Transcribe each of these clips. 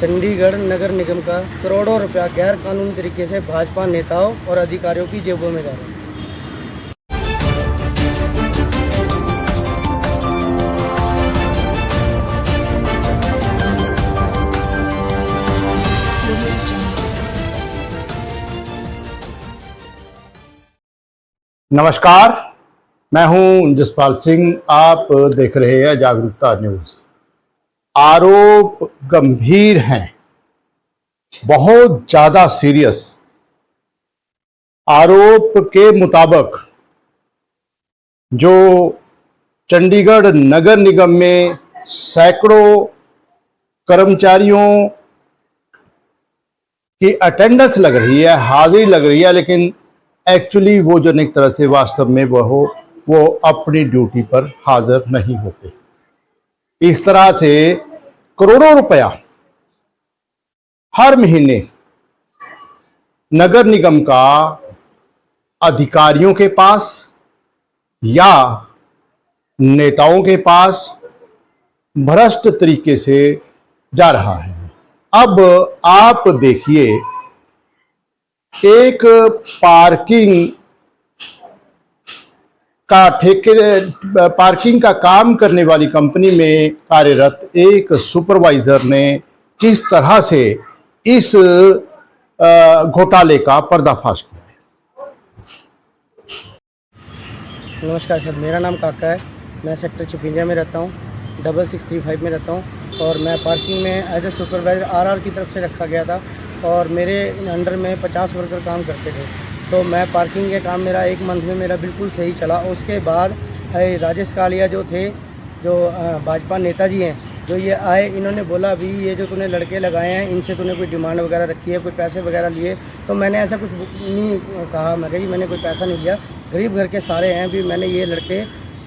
चंडीगढ़ नगर निगम का करोड़ों रुपया गैर कानूनी तरीके से भाजपा नेताओं और अधिकारियों की जेबों में जा रहा है। नमस्कार, मैं हूं जसपाल सिंह। आप देख रहे हैं जागरूकता न्यूज। आरोप गंभीर हैं, बहुत ज्यादा सीरियस। आरोप के मुताबिक जो चंडीगढ़ नगर निगम में सैकड़ों कर्मचारियों की अटेंडेंस लग रही है, हाजिरी लग रही है, लेकिन एक्चुअली वो जो एक तरह से वास्तव में वो अपनी ड्यूटी पर हाजिर नहीं होते। इस तरह से करोड़ों रुपया हर महीने नगर निगम का अधिकारियों के पास या नेताओं के पास भ्रष्ट तरीके से जा रहा है। अब आप देखिए, एक पार्किंग का काम करने वाली कंपनी में कार्यरत एक सुपरवाइजर ने किस तरह से इस घोटाले का पर्दाफाश किया है। नमस्कार सर, मेरा नाम काका है। मैं सेक्टर चिपिंजा में रहता हूँ, 6635 में रहता हूँ और मैं पार्किंग में एज ए सुपरवाइज़र आरआर की तरफ से रखा गया था और मेरे अंडर में 50 वर्कर काम करते थे। तो मैं पार्किंग के काम मेरा 1 मंथ में मेरा बिल्कुल सही चला। उसके बाद राजेश कालिया जो थे, जो भाजपा नेताजी हैं, जो ये आए, इन्होंने बोला भी ये जो तूने लड़के लगाए हैं इनसे तूने कोई डिमांड वगैरह रखी है, कोई पैसे वगैरह लिए। तो मैंने ऐसा कुछ नहीं कहा। मैं कही मैंने कोई पैसा नहीं लिया, गरीब घर के सारे हैं, भी मैंने ये लड़के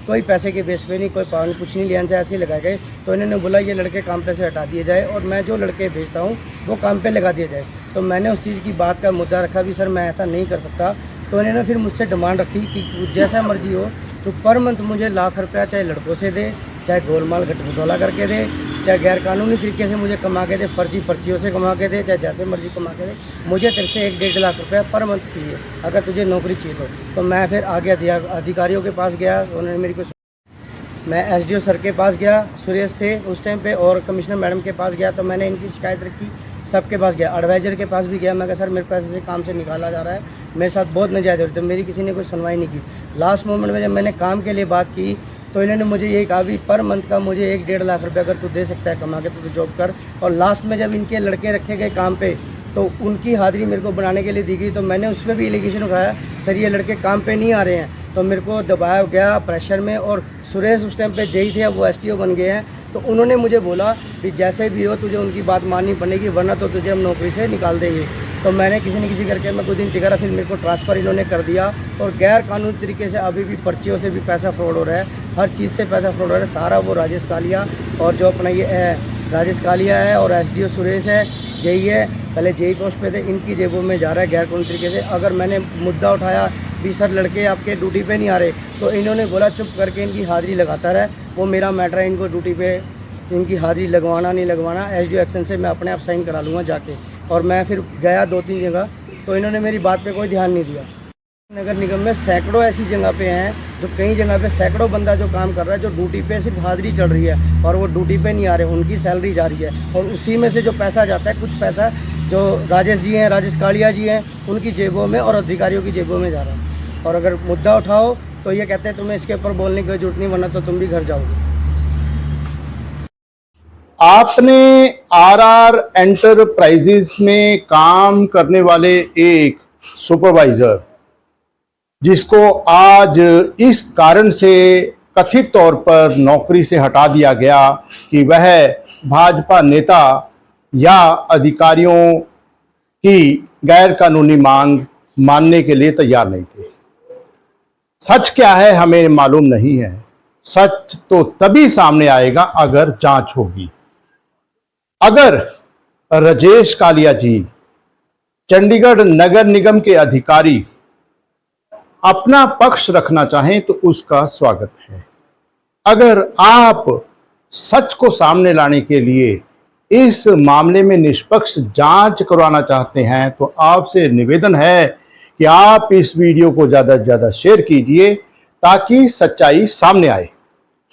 कोई पैसे के बेस पे नहीं, कोई पानी कुछ नहीं लिया, इनसे ऐसे ही लगाए गए। तो इन्होंने बोला ये लड़के काम पे से हटा दिए जाए और मैं जो लड़के भेजता हूँ वो काम पे लगा दिया जाए। तो मैंने उस चीज़ की बात का मुद्दा रखा भी सर मैं ऐसा नहीं कर सकता। तो इन्होंने फिर मुझसे डिमांड रखी कि जैसा मर्जी हो तो पर मंथ मुझे लाख रुपया चाहे लड़कों से दे, चाहे गोलमाल घटघटोला करके दे, चाहे गैर कानूनी तरीके से मुझे कमा के दे, फर्जी पर्चियों से कमा के दे, चाहे जैसे मर्जी कमा के दे, मुझे तेरे से 1-1.5 लाख रुपया पर मंथ चाहिए अगर तुझे नौकरी चाहिए तो मैं फिर आगे अधिकारियों के पास गया। उन्होंने मेरी को मैं एसडीओ सर के पास गया, सुरेश थे उस टाइम पे, और कमिश्नर मैडम के पास गया। तो मैंने इनकी शिकायत रखी, सबके पास गया, एडवाइज़र के पास भी गया। मैं कहा सर मेरे पैसे से काम से निकाला जा रहा है, मेरे साथ बहुत नाजायज़ हो रही। तो मेरी किसी ने कोई सुनवाई नहीं की। लास्ट मोमेंट में जब मैंने काम के लिए बात की तो इन्होंने मुझे यही कहा भी पर मंथ का मुझे 1-1.5 लाख रुपये अगर तू दे सकता है कमा के तो जॉब कर। और लास्ट में जब इनके लड़के रखे गए काम पे तो उनकी हाज़िरी मेरे को बनाने के लिए दी गई। तो मैंने उस पर भी एलिगेशन उठाया, सर ये लड़के काम पे नहीं आ रहे हैं। तो मेरे को दबाया गया प्रेशर में, और सुरेश उस टाइम पे जेई थे, अब वो एसटीओ बन गए हैं। तो उन्होंने मुझे बोला कि जैसे भी हो तुझे उनकी बात माननी पड़ेगी वरना तो तुझे हम नौकरी से निकाल देंगे। तो मैंने किसी न किसी करके मैं कुछ दिन टिका रहा, फिर मेरे को ट्रांसफ़र इन्होंने कर दिया। और गैर कानूनी तरीके से अभी भी पर्चियों से भी पैसा फ्रॉड हो रहा है, हर चीज़ से पैसा फ्रॉड हो रहा है। सारा वो राजेश कालिया और जो अपना ये है राजेश कालिया है और एसडीओ सुरेश है, जेई है, पहले जेई पोस्ट पे थे, इनकी जेबों में जा रहा है गैर कानूनी तरीके से। अगर मैंने मुद्दा उठाया भी सर लड़के आपके ड्यूटी पे नहीं आ रहे, तो इन्होंने बोला चुप करके इनकी हाज़िरी लगाता रहे, वो मेरा मैटर है, इनको ड्यूटी पे इनकी हाज़िरी लगवाना नहीं लगवाना एसडीओ एक्शन से मैं अपने आप साइन करा लूँगा जाके। और मैं फिर गया 2-3 जगह, तो इन्होंने मेरी बात पे कोई ध्यान नहीं दिया। नगर निगम में सैकड़ों ऐसी जगह पे हैं जो कई जगह पे सैकड़ों बंदा जो काम कर रहा है, जो ड्यूटी पे सिर्फ हाज़िरी चल रही है और वो ड्यूटी पे नहीं आ रहे, उनकी सैलरी जा रही है। और उसी में से जो पैसा जाता है, कुछ पैसा जो राजेश जी हैं, राजेश कालिया जी हैं, उनकी जेबों में और अधिकारियों की जेबों में जा रहा है। और अगर मुद्दा उठाओ तो ये कहते हैं तुम्हें इसके ऊपर बोलने की जरूरत नहीं, वरना तो तुम भी घर जाओगे। आपने आरआर एंटरप्राइजेस में काम करने वाले एक सुपरवाइजर, जिसको आज इस कारण से कथित तौर पर नौकरी से हटा दिया गया कि वह भाजपा नेता या अधिकारियों की गैर कानूनी मांग मानने के लिए तैयार नहीं थे। सच क्या है हमें मालूम नहीं है। सच तो तभी सामने आएगा अगर जांच होगी। अगर राजेश कालिया जी, चंडीगढ़ नगर निगम के अधिकारी, अपना पक्ष रखना चाहें तो उसका स्वागत है। अगर आप सच को सामने लाने के लिए इस मामले में निष्पक्ष जांच करवाना चाहते हैं तो आपसे निवेदन है कि आप इस वीडियो को ज़्यादा से ज़्यादा शेयर कीजिए ताकि सच्चाई सामने आए।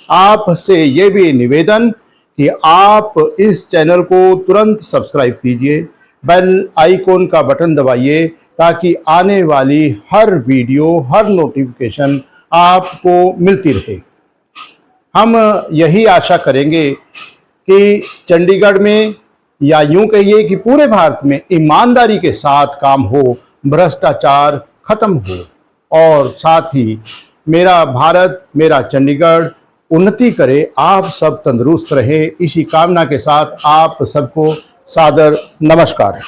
आपसे ये भी निवेदन कि आप इस चैनल को तुरंत सब्सक्राइब कीजिए, बेल आइकॉन का बटन दबाइए ताकि आने वाली हर वीडियो, हर नोटिफिकेशन आपको मिलती रहे। हम यही आशा करेंगे कि चंडीगढ़ में या यूं कहिए कि पूरे भारत में ईमानदारी के साथ काम हो, भ्रष्टाचार खत्म हो और साथ ही मेरा भारत, मेरा चंडीगढ़ उन्नति करे, आप सब तंदुरुस्त रहे, इसी कामना के साथ आप सबको सादर नमस्कार।